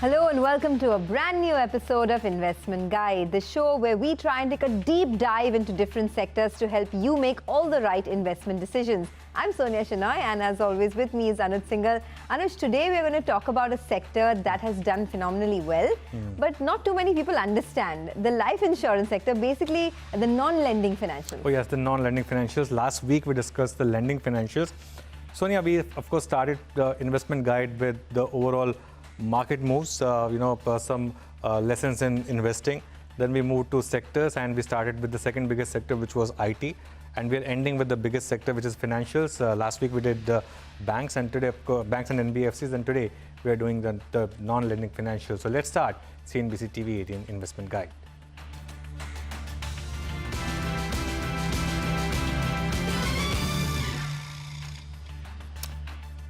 Hello and welcome to a brand new episode of Investment Guide, the show where we try and take a deep dive into different sectors to help you make all the right investment decisions. I'm Sonia Shenoy, and as always with me is Anuj Singhal. Anuj, today we're going to talk about a sector that has done phenomenally well, but not too many people understand. The life insurance sector, basically the non-lending financials. Oh yes, the non-lending financials. Last week we discussed the lending financials. Sonia, we of course started the investment guide with the overall market moves, some lessons in investing. Then we moved to sectors and we started with the second biggest sector, which was IT. And we're ending with the biggest sector, which is financials. Last week we did banks, and today, banks and NBFCs, and today we are doing the non-lending financials. So let's start CNBC TV 18 Investment Guide.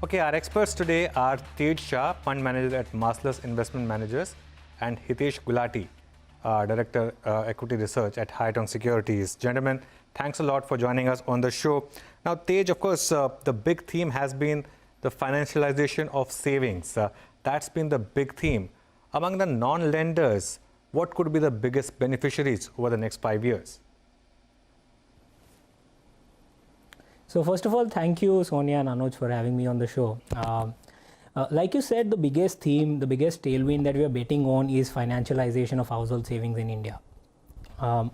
Okay, our experts today are Tej Shah, Fund Manager at Marcellus Investment Managers, and Hitesh Gulati, Director Equity Research at Haitong Securities. Gentlemen, thanks a lot for joining us on the show. Now, Tej, of course, the big theme has been the financialization of savings. That's been the big theme. Among the non-lenders, what could be the biggest beneficiaries over the next 5 years? So first of all, thank you, Sonia and Anuj, for having me on the show. Like you said, the biggest theme, the biggest tailwind that we are betting on is financialization of household savings in India.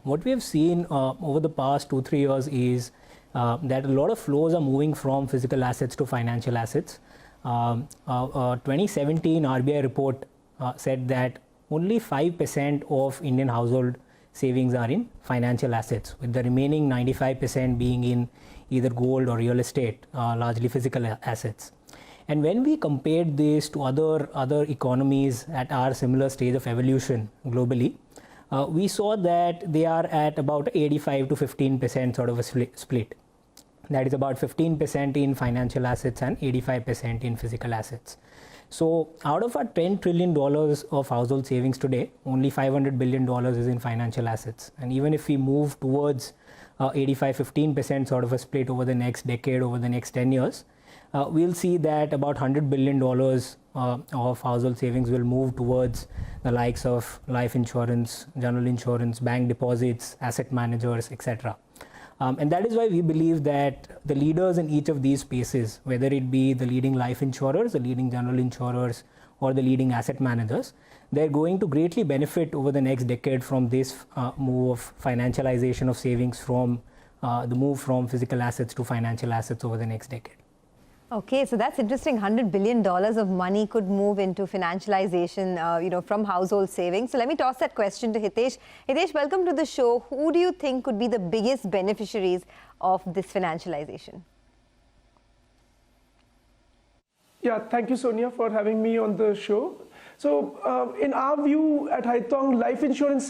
What we have seen over the past 2-3 years is that a lot of flows are moving from physical assets to financial assets. 2017 RBI report said that only 5% of Indian household savings are in financial assets, with the remaining 95% being in either gold or real estate, largely physical assets. And when we compared this to other economies at our similar stage of evolution globally, we saw that they are at about 85 to 15% sort of a split. That is about 15% in financial assets and 85% in physical assets. So out of our $10 trillion of household savings today, only $500 billion is in financial assets. And even if we move towards 85-15% sort of a split over the next decade, over the next 10 years, we'll see that about $100 billion of household savings will move towards the likes of life insurance, general insurance, bank deposits, asset managers, etc. And that is why we believe that the leaders in each of these spaces, whether it be the leading life insurers, the leading general insurers, or the leading asset managers, they're going to greatly benefit over the next decade from this move of financialization of savings, from the move from physical assets to financial assets over the next decade. Okay, so that's interesting. $100 billion of money could move into financialization, from household savings. So let me toss that question to Hitesh. Hitesh, welcome to the show. Who do you think could be the biggest beneficiaries of this financialization? Yeah, thank you, Sonia, for having me on the show. So in our view at Haitong, life insurance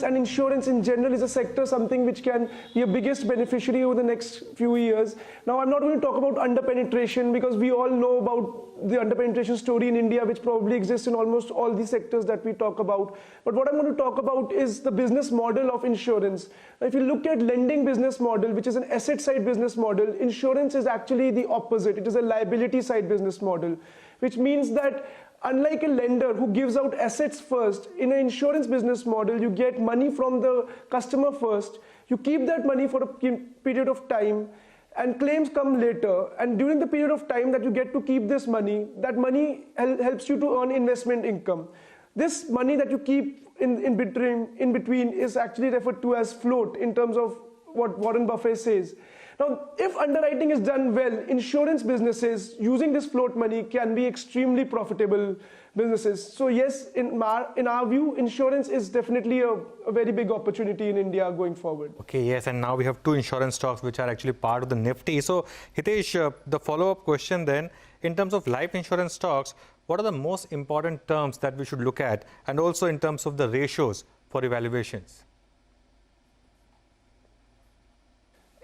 and insurance in general is a sector, something which can be a biggest beneficiary over the next few years. Now, I'm not going to talk about under-penetration, because we all know about the under-penetration story in India, which probably exists in almost all the sectors that we talk about. But what I'm going to talk about is the business model of insurance. Now, if you look at lending business model, which is an asset side business model, insurance is actually the opposite. It is a liability side business model, which means that unlike a lender who gives out assets first, in an insurance business model, you get money from the customer first, you keep that money for a period of time, and claims come later. And during the period of time that you get to keep this money, that money helps you to earn investment income. This money that you keep in between is actually referred to as float, in terms of what Warren Buffett says. Now, if underwriting is done well, insurance businesses using this float money can be extremely profitable businesses. So yes, in our view, insurance is definitely a very big opportunity in India going forward. Okay, yes, and now we have two insurance stocks which are actually part of the Nifty. So Hitesh, the follow-up question then, in terms of life insurance stocks, what are the most important terms that we should look at, and also in terms of the ratios for evaluations?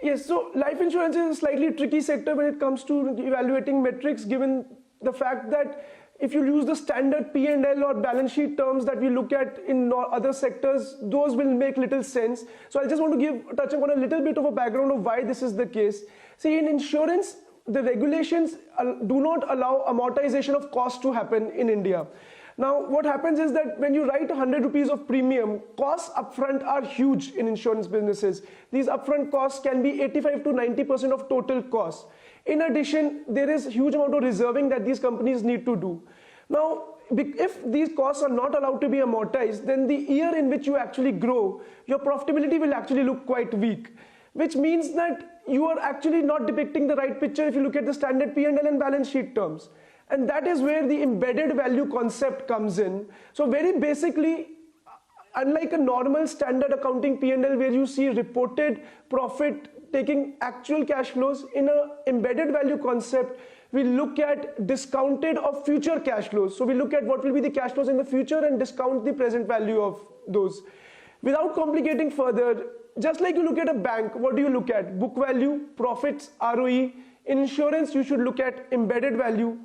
Yes, so life insurance is a slightly tricky sector when it comes to evaluating metrics, given the fact that if you use the standard P&L or balance sheet terms that we look at in other sectors, those will make little sense. So I just want to touch upon a little bit of a background of why this is the case. See, in insurance, the regulations do not allow amortization of cost to happen in India. Now, what happens is that when you write 100 rupees of premium, costs upfront are huge in insurance businesses. These upfront costs can be 85 to 90% of total costs. In addition, there is a huge amount of reserving that these companies need to do. Now, if these costs are not allowed to be amortized, then the year in which you actually grow, your profitability will actually look quite weak, which means that you are actually not depicting the right picture if you look at the standard P&L and balance sheet terms. And that is where the embedded value concept comes in. So very basically, unlike a normal standard accounting P&L where you see reported profit taking actual cash flows, in an embedded value concept, we look at discounted of future cash flows. So we look at what will be the cash flows in the future and discount the present value of those. Without complicating further, just like you look at a bank, what do you look at? Book value, profits, ROE. In insurance, you should look at embedded value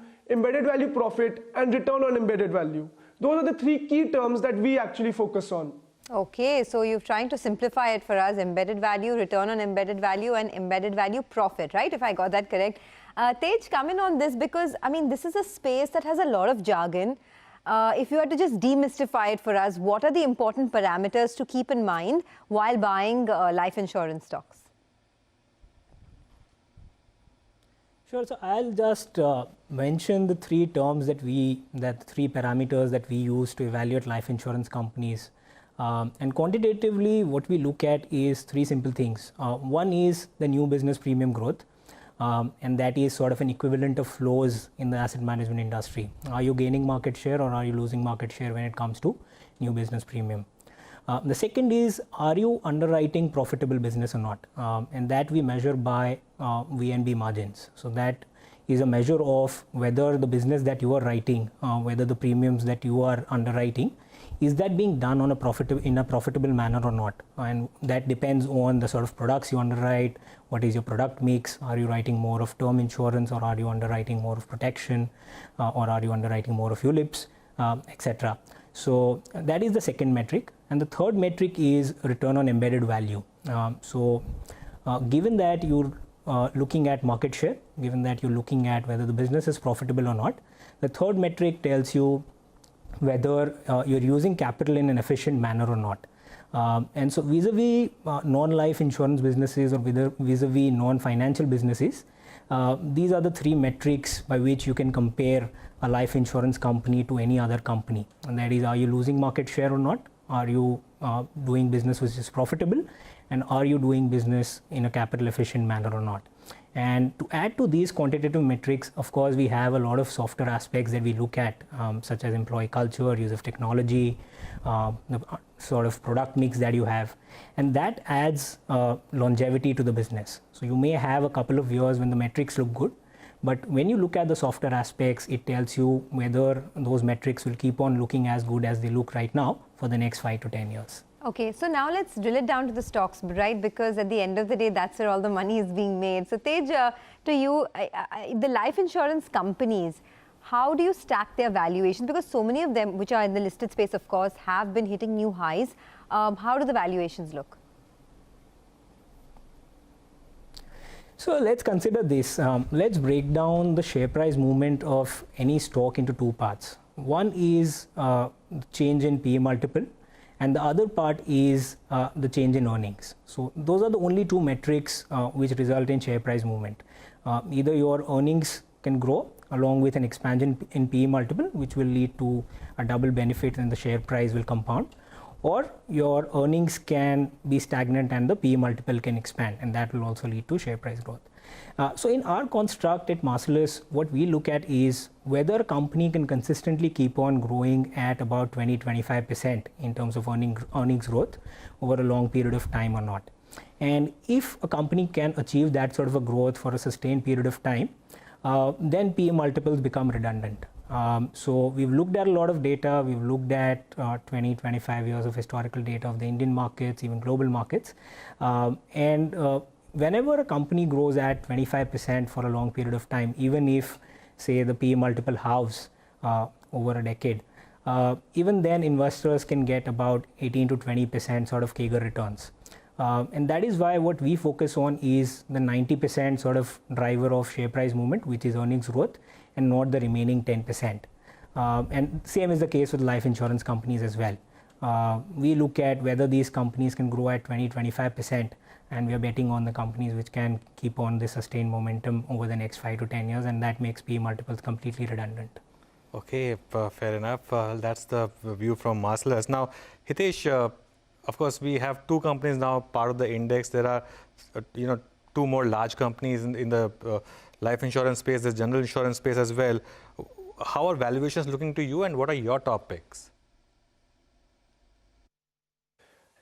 profit, and return on embedded value. Those are the three key terms that we actually focus on. Okay, so you're trying to simplify it for us: embedded value, return on embedded value, and embedded value profit, right? If I got that correct. Tej, come in on this, because I mean, this is a space that has a lot of jargon. If you had to just demystify it for us, what are the important parameters to keep in mind while buying life insurance stocks? Sure. So I'll just mention the three terms that three parameters that we use to evaluate life insurance companies. And quantitatively, what we look at is three simple things. One is the new business premium growth. And that is sort of an equivalent of flows in the asset management industry. Are you gaining market share or are you losing market share when it comes to new business premium? The second is, are you underwriting profitable business or not? And that we measure by VNB margins. So that is a measure of whether the business that you are writing, whether the premiums that you are underwriting, is that being done on in a profitable manner or not? And that depends on the sort of products you underwrite. What is your product mix? Are you writing more of term insurance, or are you underwriting more of protection, or are you underwriting more of ULIPs, etc. So that is the second metric. And the third metric is return on embedded value. Given that you're looking at market share, given that you're looking at whether the business is profitable or not, the third metric tells you whether you're using capital in an efficient manner or not. And so vis-a-vis non-life insurance businesses or vis-a-vis non-financial businesses, these are the three metrics by which you can compare a life insurance company to any other company. And that is, are you losing market share or not? Are you doing business which is profitable? And are you doing business in a capital efficient manner or not? And to add to these quantitative metrics, of course, we have a lot of softer aspects that we look at, such as employee culture, use of technology, the sort of product mix that you have. And that adds longevity to the business. So you may have a couple of years when the metrics look good, but when you look at the softer aspects, it tells you whether those metrics will keep on looking as good as they look right now for the next 5 to 10 years. Okay, so now let's drill it down to the stocks, right? Because at the end of the day, that's where all the money is being made. So Tej, to you, the life insurance companies, how do you stack their valuations? Because so many of them, which are in the listed space, of course, have been hitting new highs. How do the valuations look? So let's consider this. Let's break down the share price movement of any stock into two parts. One is change in PE multiple, and the other part is the change in earnings. So those are the only two metrics which result in share price movement. Either your earnings can grow along with an expansion in PE multiple, which will lead to a double benefit and the share price will compound, or your earnings can be stagnant and the PE multiple can expand, and that will also lead to share price growth. So in our construct at Marcellus, what we look at is whether a company can consistently keep on growing at about 20-25% in terms of earnings growth over a long period of time or not. And if a company can achieve that sort of a growth for a sustained period of time, then PE multiples become redundant. So we've looked at a lot of data. We've looked at 20-25 years of historical data of the Indian markets, even global markets. Whenever a company grows at 25% for a long period of time, even if, say, the PE multiple halves over a decade, even then investors can get about 18 to 20% sort of CAGR returns. And that is why what we focus on is the 90% sort of driver of share price movement, which is earnings growth, and not the remaining 10%. And same is the case with life insurance companies as well. We look at whether these companies can grow at 20-25%, and we are betting on the companies which can keep on this sustained momentum over the next 5 to 10 years, and that makes PE multiples completely redundant. Okay, fair enough. That's the view from Marcellus. Now, Hitesh, of course, we have two companies now part of the index. There are, two more large companies in the life insurance space, the general insurance space as well. How are valuations looking to you, and what are your top picks?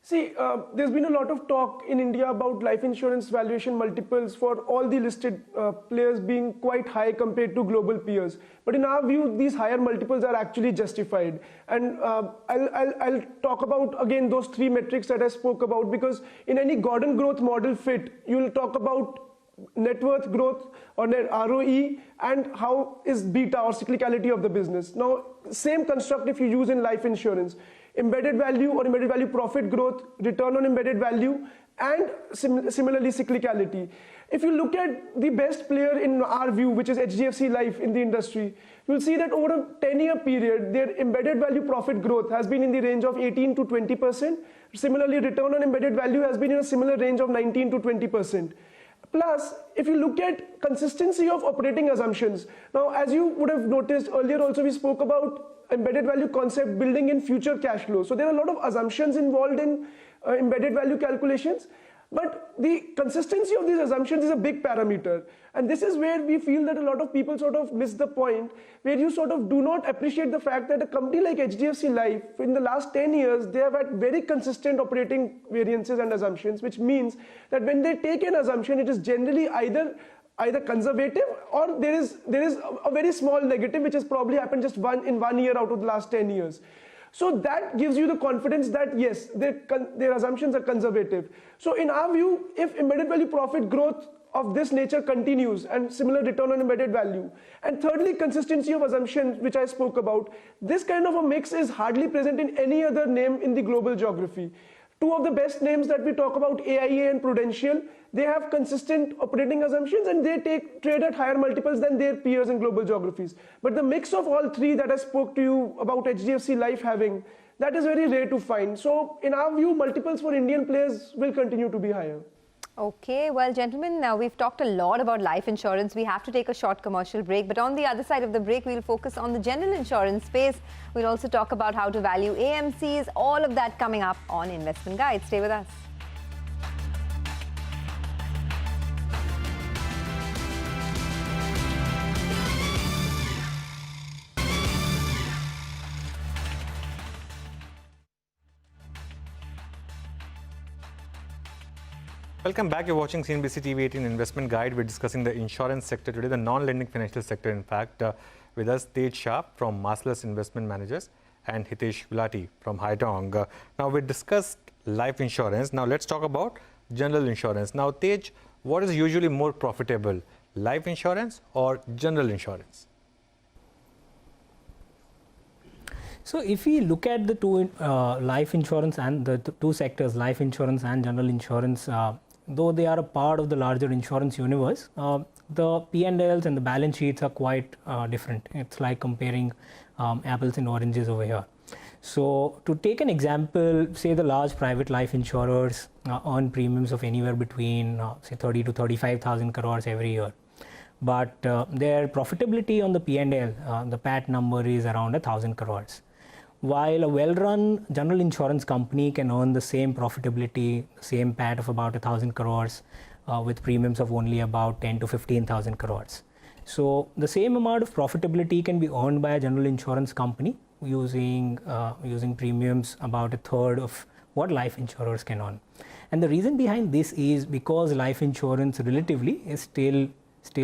See, there's been a lot of talk in India about life insurance valuation multiples for all the listed players being quite high compared to global peers. But in our view, these higher multiples are actually justified. And I'll talk about, again, those three metrics that I spoke about, because in any Gordon growth model fit, you'll talk about net worth growth or net ROE and how is beta or cyclicality of the business. Now, same construct if you use in life insurance. Embedded value or embedded value profit growth, return on embedded value, and similarly cyclicality. If you look at the best player in our view, which is HDFC Life in the industry, you'll see that over a 10-year period, their embedded value profit growth has been in the range of 18 to 20%. Similarly, return on embedded value has been in a similar range of 19 to 20%. Plus, if you look at consistency of operating assumptions, now as you would have noticed earlier also we spoke about embedded value concept building in future cash flow. So there are a lot of assumptions involved in embedded value calculations, but the consistency of these assumptions is a big parameter. And this is where we feel that a lot of people sort of miss the point, where you sort of do not appreciate the fact that a company like HDFC Life, in the last 10 years, they have had very consistent operating variances and assumptions, which means that when they take an assumption, it is generally either conservative or there is a very small negative, which has probably happened just in 1 year out of the last 10 years. So that gives you the confidence that yes, their assumptions are conservative. So in our view, if embedded value profit growth of this nature continues and similar return on embedded value, and thirdly, consistency of assumptions, which I spoke about, this kind of a mix is hardly present in any other name in the global geography. Two of the best names that we talk about, AIA and Prudential, they have consistent operating assumptions and they trade at higher multiples than their peers in global geographies. But the mix of all three that I spoke to you about HDFC Life having, that is very rare to find. So in our view, multiples for Indian players will continue to be higher. Okay, well, gentlemen, now we've talked a lot about life insurance. We have to take a short commercial break, but on the other side of the break, we'll focus on the general insurance space. We'll also talk about how to value AMCs, all of that coming up on Investment Guide. Stay with us. Welcome back. You're watching CNBC TV 18 Investment Guide. We're discussing the insurance sector today, the non-lending financial sector, in fact. With us, Tej Shah from Marcellus Investment Managers and Hitesh Gulati from Haitong. Now, we discussed life insurance. Now, let's talk about general insurance. Now, Tej, what is usually more profitable, life insurance or general insurance? So if we look at the two life insurance and the two sectors, life insurance and general insurance, though they are a part of the larger insurance universe, the P&Ls and the balance sheets are quite different. It's like comparing apples and oranges over here. So to take an example, say the large private life insurers earn premiums of anywhere between say 30 to 35,000 crores every year. But their profitability on the P&L, the PAT number is around 1,000 crores. While a well-run general insurance company can earn the same profitability, same PAT of about 1,000 crores with premiums of only about 10 to 15,000 crores. So the same amount of profitability can be earned by a general insurance company using premiums about a third of what life insurers can earn. And the reason behind this is because life insurance relatively is still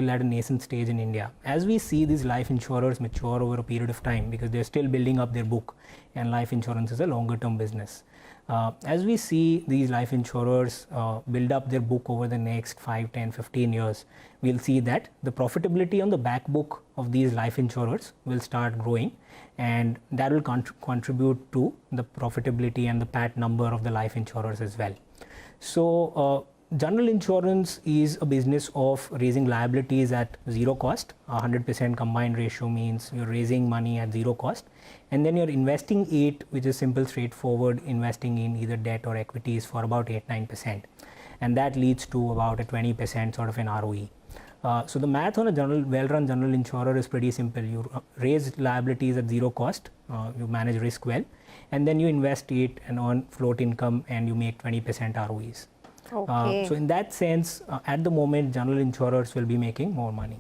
at a nascent stage in India. As we see these life insurers mature over a period of time, because they're still building up their book, and life insurance is a longer term business. As we see these life insurers build up their book over the next 5, 10, 15 years, we'll see that the profitability on the back book of these life insurers will start growing, and that will contribute to the profitability and the PAT number of the life insurers as well. So general insurance is a business of raising liabilities at zero cost. 100% combined ratio means you're raising money at zero cost, and then you're investing it, which is simple, straightforward, investing in either debt or equities for about 8-9%, and that leads to about a 20% sort of an ROE. So the math on a well-run general insurer is pretty simple. You raise liabilities at zero cost, you manage risk well, and then you invest it and earn float income, and you make 20% ROEs. Okay. So in that sense, at the moment, general insurers will be making more money.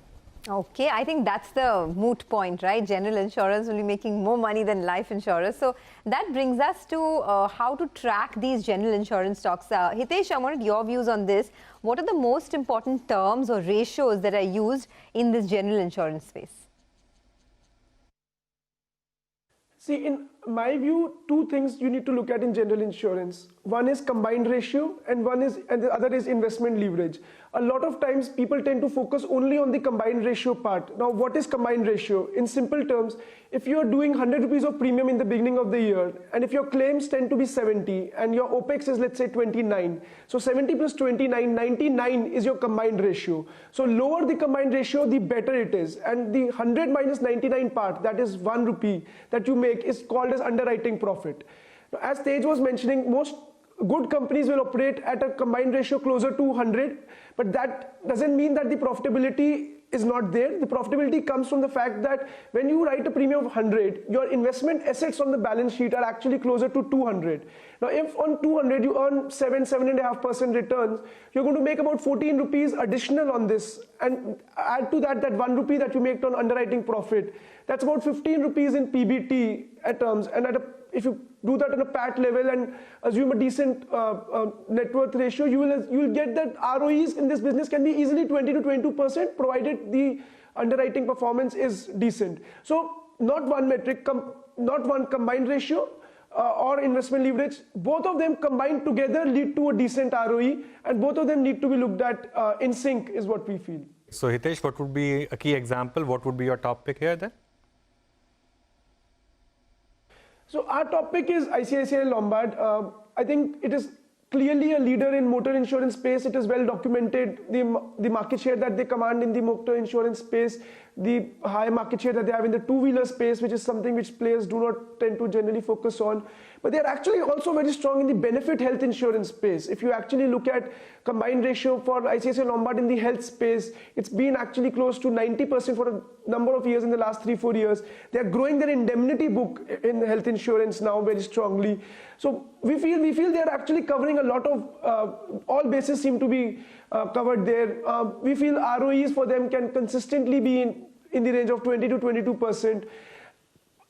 Okay, I think that's the moot point, right? General insurers will be making more money than life insurers. So that brings us to how to track these general insurance stocks. Hitesh, I wanted your views on this. What are the most important terms or ratios that are used in this general insurance space? See, in my view, two things you need to look at in general insurance. One is combined ratio, and the other is investment leverage. A lot of times people tend to focus only on the combined ratio part. Now, what is combined ratio? In simple terms, if you are doing 100 rupees of premium in the beginning of the year, and if your claims tend to be 70, and your OPEX is, let's say, 29, so 70 plus 29, 99 is your combined ratio. So lower the combined ratio, the better it is. And the 100 minus 99 part, that is 1 rupee that you make, is called as underwriting profit. Now, as Tej was mentioning, most good companies will operate at a combined ratio closer to 100, but that doesn't mean that the profitability is not there. The profitability comes from the fact that when you write a premium of 100, your investment assets on the balance sheet are actually closer to 200. Now, if on 200 you earn 7.5% returns, you're going to make about 14 rupees additional on this, and add to that 1 rupee that you make on underwriting profit. That's about 15 rupees in PBT at terms, and if you do that on a PAT level and assume a decent net worth ratio, you will get that ROEs in this business can be easily 20 to 22%, provided the underwriting performance is decent. So not one metric, not one combined ratio or investment leverage. Both of them combined together lead to a decent ROE, and both of them need to be looked at in sync, is what we feel. So Hitesh, what would be a key example? What would be your top pick here then? So our topic is ICICI Lombard. I think it is clearly a leader in motor insurance space. It is well documented, the market share that they command in the motor insurance space, the high market share that they have in the two-wheeler space, which is something which players do not tend to generally focus on. But they are actually also very strong in the benefit health insurance space. If you actually look at combined ratio for ICICI Lombard in the health space, it's been actually close to 90% for a number of years in the last 3-4 years. They are growing their indemnity book in health insurance now very strongly. So we feel they are actually covering a lot of, all bases seem to be covered there. We feel ROEs for them can consistently be in the range of 20 to 22%.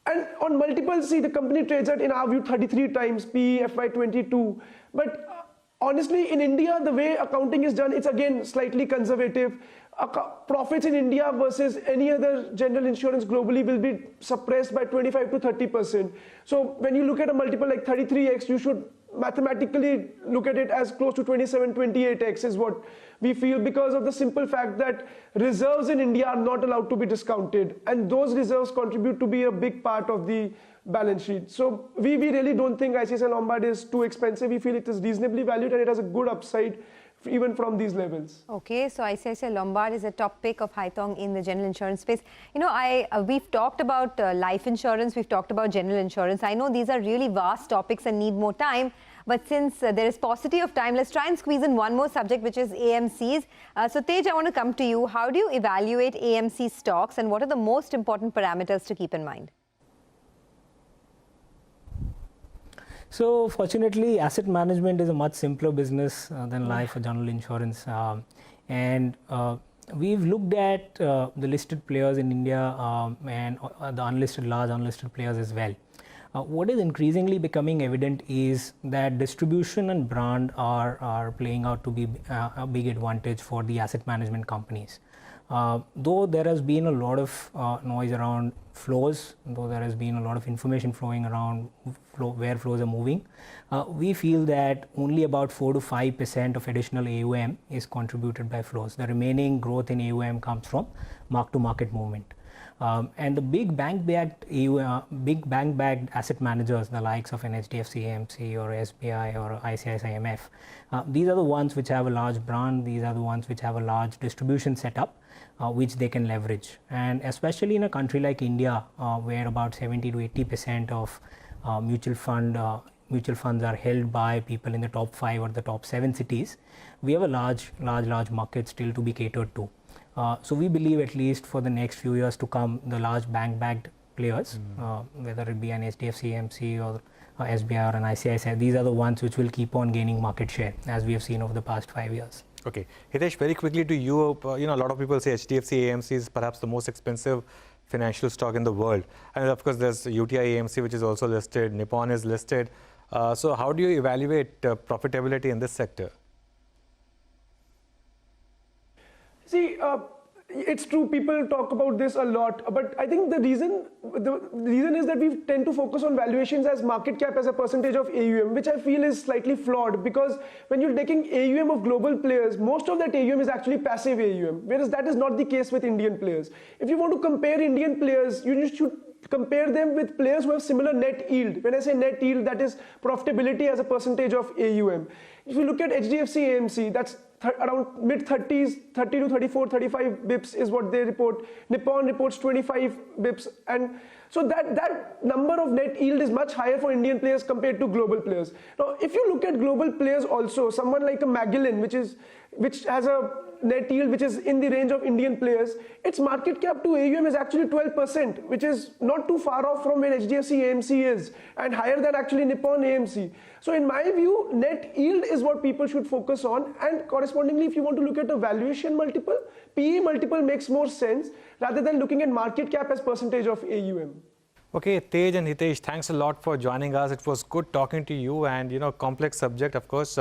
And on multiples, see, the company trades at, in our view, 33 times PE FY22. But honestly, in India, the way accounting is done, it's again slightly conservative. Profits in India versus any other general insurance globally will be suppressed by 25 to 30%. So when you look at a multiple like 33x, you should mathematically look at it as close to 27, 28x is what we feel, because of the simple fact that reserves in India are not allowed to be discounted, and those reserves contribute to be a big part of the balance sheet. So we really don't think ICICI Lombard is too expensive. We feel it is reasonably valued and it has a good upside even from these levels. Okay, so ICICI Lombard is a top pick of Haitong in the general insurance space. You know, we've talked about life insurance, we've talked about general insurance. I know these are really vast topics and need more time, but since there is paucity of time, let's try and squeeze in one more subject, which is AMCs. So Tej, I want to come to you. How do you evaluate AMC stocks, and what are the most important parameters to keep in mind? So fortunately, asset management is a much simpler business than life or general insurance. We've looked at the listed players in India and the large unlisted players as well. What is increasingly becoming evident is that distribution and brand are playing out to be a big advantage for the asset management companies. Though there has been a lot of noise around flows, though there has been a lot of information flowing around where flows are moving, we feel that only about 4 to 5% of additional AUM is contributed by flows. The remaining growth in AUM comes from mark-to-market movement. And the big bank-backed asset managers, the likes of an HDFC AMC or SBI or ICICI MF, these are the ones which have a large brand. These are the ones which have a large distribution setup, which they can leverage. And especially in a country like India, where about 70 to 80% of mutual funds are held by people in the top 5 or the top 7 cities, we have a large market still to be catered to. So we believe, at least for the next few years to come, the large bank-backed players, whether it be an HDFC AMC or SBI or an ICICI, these are the ones which will keep on gaining market share, as we have seen over the past 5 years. Okay, Hitesh, very quickly to you. A lot of people say HDFC AMC is perhaps the most expensive financial stock in the world, and of course there's UTI AMC, which is also listed. Nippon is listed. So how do you evaluate profitability in this sector? See, it's true, people talk about this a lot, but I think the reason is that we tend to focus on valuations as market cap as a percentage of AUM, which I feel is slightly flawed, because when you're taking AUM of global players, most of that AUM is actually passive AUM, whereas that is not the case with Indian players. If you want to compare Indian players, you should compare them with players who have similar net yield. When I say net yield, that is profitability as a percentage of AUM. If you look at HDFC AMC, that's around mid-30s, 30 to 34, 35 bips is what they report. Nippon reports 25 bips. And so that number of net yield is much higher for Indian players compared to global players. Now, if you look at global players also, someone like a Magellan, which has a net yield which is in the range of Indian players, its market cap to AUM is actually 12%, which is not too far off from where HDFC AMC is, and higher than actually Nippon AMC. So in my view, net yield is what people should focus on, and correspondingly, if you want to look at a valuation multiple, PE multiple makes more sense rather than looking at market cap as percentage of AUM. Okay, Tej and Hitesh, thanks a lot for joining us. It was good talking to you, and complex subject. Of course,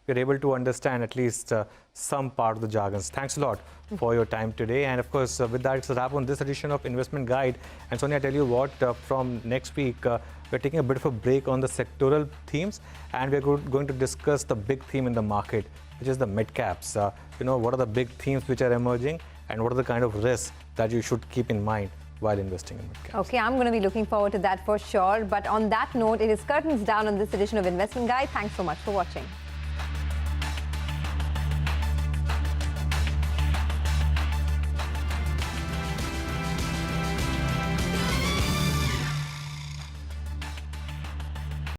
we're able to understand at least some part of the jargons. Thanks a lot for your time today. And of course, with that, it's a wrap on this edition of Investment Guide. And Sonia, I tell you what, from next week, we're taking a bit of a break on the sectoral themes, and we're going to discuss the big theme in the market, which is the mid caps. What are the big themes which are emerging, and what are the kind of risks that you should keep in mind while investing in mid-caps. Okay, I'm going to be looking forward to that for sure. But on that note, it is curtains down on this edition of Investment Guide. Thanks so much for watching.